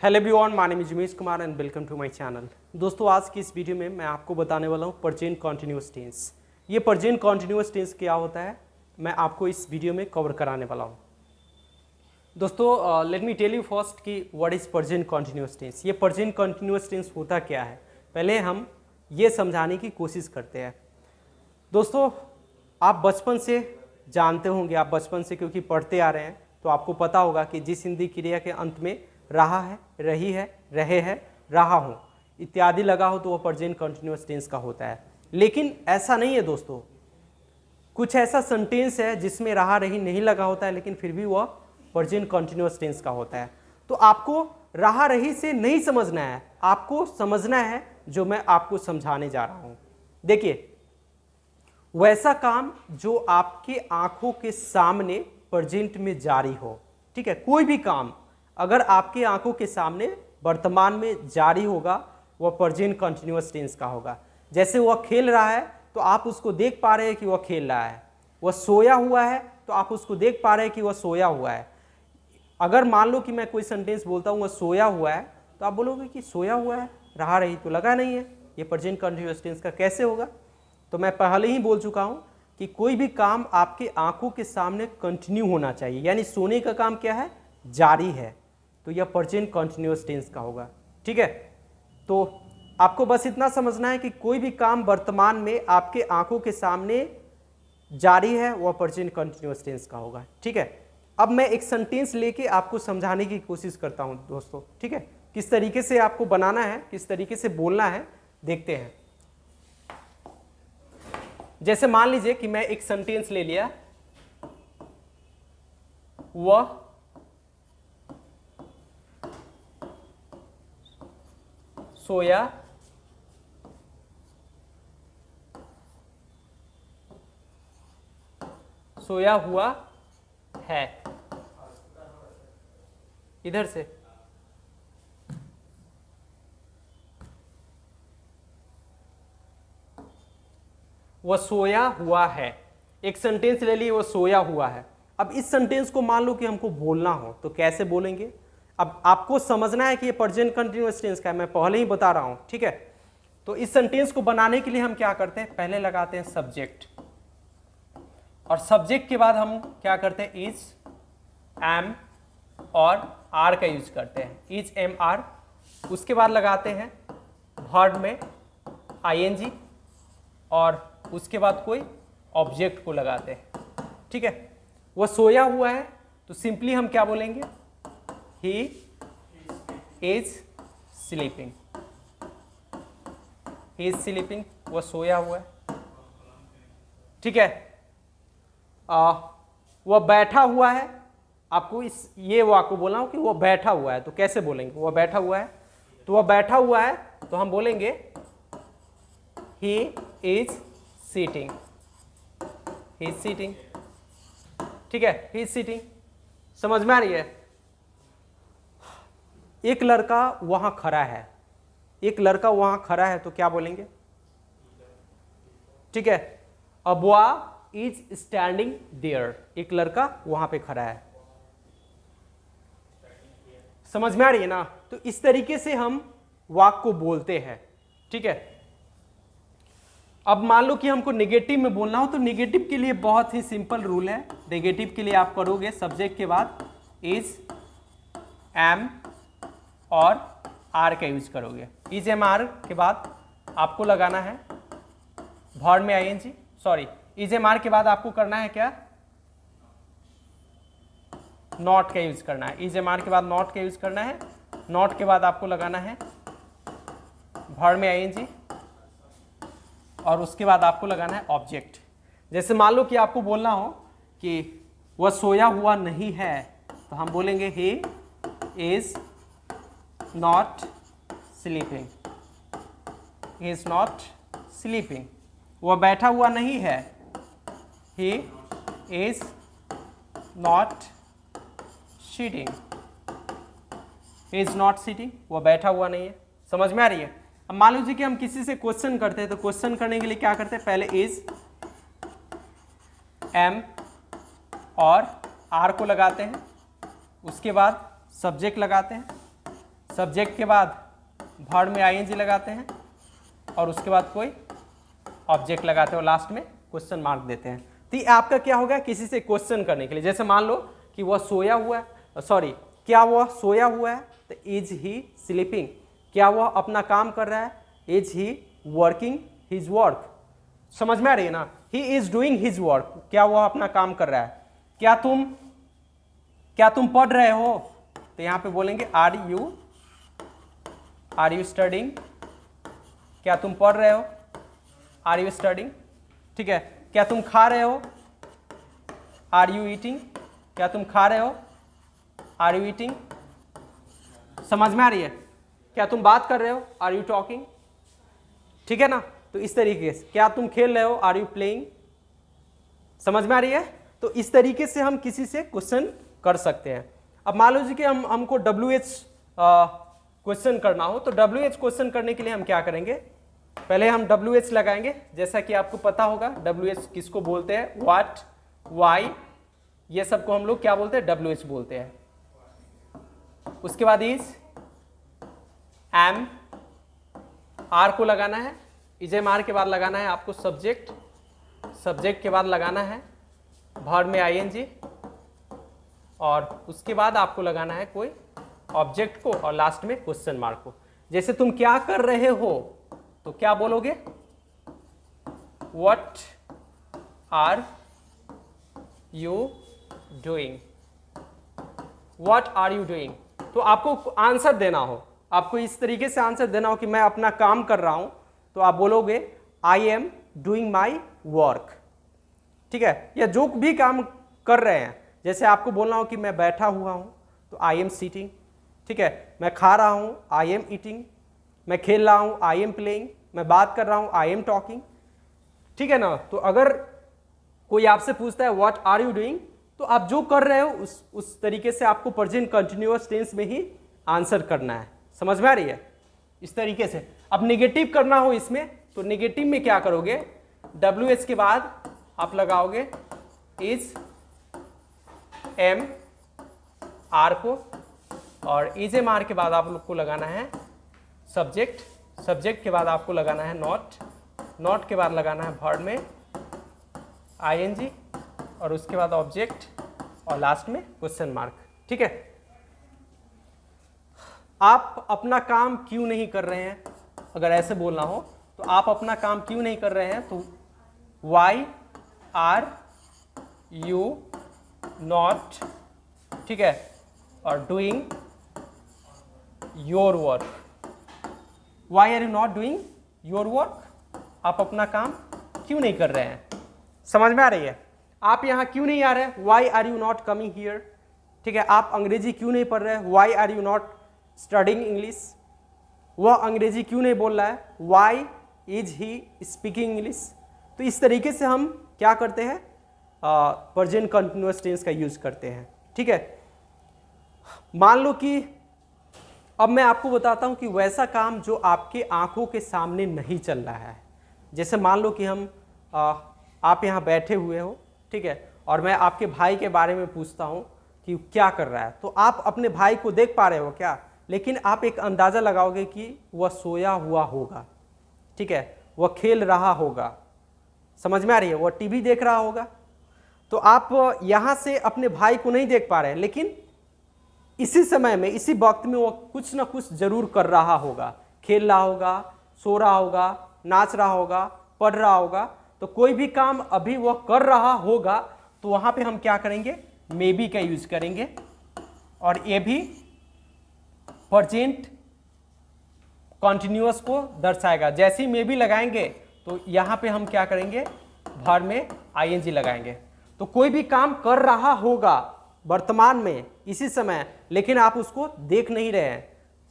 Hello everyone, my name is Umesh Kumar and welcome to my channel. दोस्तों, आज की इस वीडियो में मैं आपको बताने वाला हूँ प्रेजेंट कंटीन्यूअस टेंस। ये प्रेजेंट कंटीन्यूअस टेंस क्या होता है मैं आपको इस वीडियो में कवर कराने वाला हूँ। दोस्तों, let me tell you first कि what is present continuous tense. ये प्रेजेंट कंटीन्यूअस टेंस होता क्या है, पहले हम ये समझाने की कोशिश करते हैं। दोस्तों, आप बचपन से जानते होंगे, आप बचपन से क्योंकि पढ़ते आ रहे हैं तो आपको पता होगा कि जिस हिंदी क्रिया के अंत में रहा है, रही है, रहे हैं, रहा हूँ इत्यादि लगा हो तो वह प्रेजेंट कंटीन्यूअस टेंस का होता है। लेकिन ऐसा नहीं है दोस्तों, कुछ ऐसा सेंटेंस है जिसमें रहा रही नहीं लगा होता है लेकिन फिर भी वह प्रेजेंट कंटीन्यूअस टेंस का होता है। तो आपको रहा रही से नहीं समझना है, आपको समझना है जो मैं आपको समझाने जा रहा हूँ। देखिए, वैसा काम जो आपके आंखों के सामने प्रेजेंट में जारी हो, ठीक है। कोई भी काम अगर आपके आंखों के सामने वर्तमान में जारी होगा वह प्रेजेंट कंटीन्यूअस टेंस का होगा। जैसे वह खेल रहा है तो आप उसको देख पा रहे हैं कि वह खेल रहा है, वह सोया हुआ है तो आप उसको देख पा रहे हैं कि वह सोया हुआ है। अगर मान लो कि मैं कोई सेंटेंस बोलता हूँ वह सोया हुआ है तो आप बोलोगे कि सोया हुआ है, रहा रही तो लगा नहीं है, ये प्रेजेंट कंटीन्यूअस टेंस का कैसे होगा। तो मैं पहले ही बोल चुका हूँ कि कोई भी काम आपके आंखों के सामने कंटिन्यू होना चाहिए, यानी सोने का काम क्या है, जारी है, तो यह प्रेजेंट कंटीन्यूअस टेंस का होगा। ठीक है, तो आपको बस इतना समझना है कि कोई भी काम वर्तमान में आपके आंखों के सामने जारी है वह प्रेजेंट कंटीन्यूअस टेंस का होगा। ठीक है, अब मैं एक सेंटेंस लेके आपको समझाने की कोशिश करता हूं दोस्तों। ठीक है, किस तरीके से आपको बनाना है, किस तरीके से बोलना है, देखते हैं। जैसे मान लीजिए कि मैं एक सेंटेंस ले लिया, वह सोया हुआ है। इधर से वह सोया हुआ है, एक सेंटेंस ले ली, वह सोया हुआ है। अब इस सेंटेंस को मान लो कि हमको बोलना हो तो कैसे बोलेंगे। अब आपको समझना है कि ये प्रेजेंट कंटीन्यूअस टेंस का है, मैं पहले ही बता रहा हूं। ठीक है, तो इस सेंटेंस को बनाने के लिए हम क्या करते हैं, पहले लगाते हैं सब्जेक्ट, और सब्जेक्ट के बाद हम क्या करते हैं, इज, एम और आर का यूज करते हैं, इज, एम, आर। उसके बाद लगाते हैं वर्ब में आईएनजी और उसके बाद कोई ऑब्जेक्ट को लगाते हैं। ठीक है, वह सोया हुआ है तो सिंपली हम क्या बोलेंगे, he is sleeping, he is sleeping, वह सोया हुआ है। ठीक है, वह बैठा हुआ है, आपको इस ये वाक्य को बोलना हो कि वह बैठा हुआ है, तो कैसे बोलेंगे, वह बैठा हुआ है, तो वह बैठा हुआ है तो हम बोलेंगे he is seating, he is seating. ठीक है, ही इज सीटिंग, समझ में आ रही है। एक लड़का वहां खड़ा है, एक लड़का वहां खड़ा है तो क्या बोलेंगे। ठीक है, अब वह इज स्टैंडिंग देयर, एक लड़का वहां पे खड़ा है। समझ में आ रही है ना। तो इस तरीके से हम वाक्य को बोलते हैं। ठीक है, अब मान लो कि हमको नेगेटिव में बोलना हो तो नेगेटिव के लिए बहुत ही सिंपल रूल है। नेगेटिव के लिए आप करोगे सब्जेक्ट के बाद इज, एम और आर का यूज करोगे। इज, एम, आर के बाद आपको लगाना है वर्ब में ING, sorry, is, am, are के बाद आपको करना है क्या, नॉट का यूज करना है। इज, एम, आर के बाद नॉट का यूज करना है, नॉट के बाद आपको लगाना है वर्ब में आईएनजी और उसके बाद आपको लगाना है ऑब्जेक्ट। जैसे मान लो कि आपको बोलना हो कि वह सोया हुआ नहीं है तो हम बोलेंगे he is not sleeping, he is not sleeping. वह बैठा हुआ नहीं है, he is not sitting, he is not sitting, वह बैठा हुआ नहीं है। समझ में आ रही है। अब मान लीजिए कि हम किसी से क्वेश्चन करते हैं तो क्वेश्चन करने के लिए क्या करते हैं, पहले इज, एम और आर को लगाते हैं, उसके बाद सब्जेक्ट लगाते हैं, सब्जेक्ट के बाद वर्ब में आईएनजी लगाते हैं और उसके बाद कोई ऑब्जेक्ट लगाते हैं और लास्ट में क्वेश्चन मार्क देते हैं। तो ये आपका क्या होगा, किसी से क्वेश्चन करने के लिए, जैसे मान लो कि वह सोया हुआ है, सॉरी क्या वह सोया हुआ है, तो इज ही स्लीपिंग, क्या वह अपना काम कर रहा है, is he working his work, समझ में आ रही है ना, he is doing his work, क्या वह अपना काम कर रहा है। क्या तुम पढ़ रहे हो, तो यहां पे बोलेंगे आर यू स्टडिंग, क्या तुम पढ़ रहे हो, आर यू स्टडिंग, ठीक है। क्या तुम खा रहे हो, आर यू ईटिंग, क्या तुम खा रहे हो, आर यू ईटिंग, समझ में आ रही है। क्या तुम बात कर रहे हो, आर यू टॉकिंग, ठीक है ना। तो इस तरीके से क्या तुम खेल रहे हो, आर यू प्लेइंग, समझ में आ रही है। तो इस तरीके से हम किसी से क्वेश्चन कर सकते हैं। अब मान लीजिए कि हमको WH क्वेश्चन करना हो, तो WH क्वेश्चन करने के लिए हम क्या करेंगे, पहले हम WH लगाएंगे, जैसा कि आपको पता होगा WH किसको बोलते हैं, व्हाट, वाई, ये सबको हम लोग क्या बोलते हैं, WH बोलते हैं। उसके बाद इज, एम, आर को लगाना है, इजेम आर के बाद लगाना है आपको सब्जेक्ट, सब्जेक्ट के बाद लगाना है वर्ब में आईएनजी और उसके बाद आपको लगाना है कोई ऑब्जेक्ट को और लास्ट में क्वेश्चन मार्क को। जैसे तुम क्या कर रहे हो, तो क्या बोलोगे, what are you doing, what are you doing. तो आपको आंसर देना हो, आपको इस तरीके से आंसर देना हो कि मैं अपना काम कर रहा हूं, तो आप बोलोगे I am doing my work, ठीक है। या जो भी काम कर रहे हैं, जैसे आपको बोलना हो कि मैं बैठा हुआ हूं, तो आई एम सीटिंग, ठीक है। मैं खा रहा हूं, आई एम ईटिंग, मैं खेल रहा हूं, आई एम प्लेइंग, मैं बात कर रहा हूं, आई एम टॉकिंग, ठीक है ना। तो अगर कोई आपसे पूछता है व्हाट आर यू डूइंग, तो आप जो कर रहे हो उस तरीके से आपको प्रेजेंट कंटिन्यूअस टेंस में ही आंसर करना है, समझ में आ रही है, इस तरीके से। अब नेगेटिव करना हो इसमें, तो नेगेटिव में क्या करोगे, WH के बाद आप लगाओगे इज, एम, आर को, और इज एम आर के बाद आप लोग को लगाना है सब्जेक्ट, सब्जेक्ट के बाद आपको लगाना है नॉट, नॉट के बाद लगाना है वर्ब में आईएनजी और उसके बाद ऑब्जेक्ट और लास्ट में क्वेश्चन मार्क, ठीक है। आप अपना काम क्यों नहीं कर रहे हैं, अगर ऐसे बोलना हो तो आप अपना काम क्यों नहीं कर रहे हैं, तो वाई आर यू नॉट, ठीक है, और doing your work, why are you not doing your work, आप अपना काम क्यों नहीं कर रहे हैं, समझ में आ रही है। आप यहाँ क्यों नहीं आ रहे हैं, why are you not coming here, ठीक है। आप अंग्रेजी क्यों नहीं पढ़ रहे हैं, why are you not studying English, वह अंग्रेजी क्यों नहीं बोल रहा है, why is he speaking English. तो इस तरीके से हम क्या करते हैं, प्रेजेंट कंटिन्यूअस टेंस का यूज करते हैं, ठीक है। मान लो कि अब मैं आपको बताता हूं कि वैसा काम जो आपके आंखों के सामने नहीं चल रहा है। जैसे मान लो कि आप यहाँ बैठे हुए हो, ठीक है, और मैं आपके भाई के बारे में पूछता हूँ कि क्या कर रहा है, तो आप अपने भाई को देख पा रहे हो क्या, लेकिन आप एक अंदाज़ा लगाओगे कि वह सोया हुआ होगा, ठीक है, वह खेल रहा होगा, समझ में आ रही है, वह टीवी देख रहा होगा। तो आप यहाँ से अपने भाई को नहीं देख पा रहे हैं, लेकिन इसी समय में, इसी वक्त में वो कुछ ना कुछ जरूर कर रहा होगा, खेल रहा होगा, सो रहा होगा, नाच रहा होगा, पढ़ रहा होगा। तो कोई भी काम अभी वो कर रहा होगा, तो वहां पे हम क्या करेंगे, मे बी का यूज करेंगे, और ये भी प्रेजेंट कॉन्टिन्यूअस को दर्शाएगा। जैसे ही मे बी लगाएंगे तो यहां पे हम क्या करेंगे, वर्ब में आईएनजी लगाएंगे। तो कोई भी काम कर रहा होगा वर्तमान में इसी समय, लेकिन आप उसको देख नहीं रहे हैं,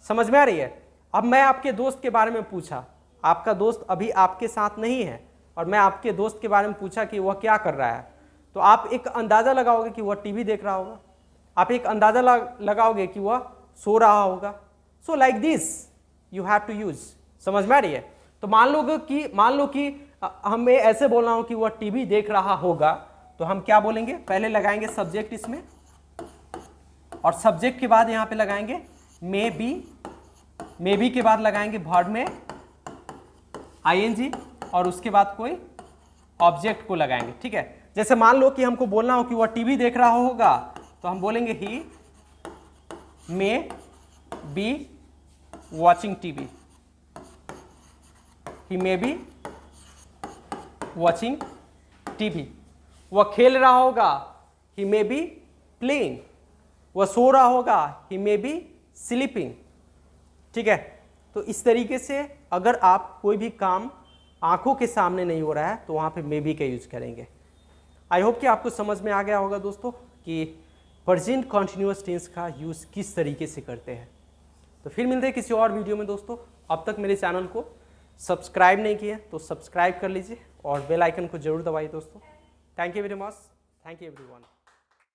समझ में आ रही है। अब मैं आपके दोस्त के बारे में पूछा, आपका दोस्त अभी आपके साथ नहीं है, और मैं आपके दोस्त के बारे में पूछा कि वह क्या कर रहा है, तो आप एक अंदाज़ा लगाओगे कि वह टीवी देख रहा होगा, आप एक अंदाज़ा लगाओगे कि वह सो रहा होगा। So like this you have to use, समझ में आ रही है। तो मान लो कि हमें ऐसे बोलना हो कि वह टीवी देख रहा होगा, तो हम क्या बोलेंगे, पहले लगाएंगे सब्जेक्ट इसमें, और सब्जेक्ट के बाद यहाँ पे लगाएंगे मे बी मे बी के बाद लगाएंगे वर्ब में ing और उसके बाद कोई ऑब्जेक्ट को लगाएंगे। ठीक है, जैसे मान लो कि हमको बोलना हो कि वह टीवी देख रहा होगा, तो हम बोलेंगे he may be watching TV, he may be watching TV. वह खेल रहा होगा, ही मे बी प्लेइंग। वह सो रहा होगा, ही मे बी स्लीपिंग। ठीक है, तो इस तरीके से अगर आप कोई भी काम आंखों के सामने नहीं हो रहा है तो वहां पे मे बी का यूज करेंगे। आई होप कि आपको समझ में आ गया होगा दोस्तों कि प्रेजेंट कॉन्टिन्यूअस टेंस का यूज किस तरीके से करते हैं। तो फिर मिलते हैं किसी और वीडियो में दोस्तों। अब तक मेरे चैनल को सब्सक्राइब नहीं किए तो सब्सक्राइब कर लीजिए और बेल आइकन को जरूर दबाइए दोस्तों। Thank you very much. Thank you everyone.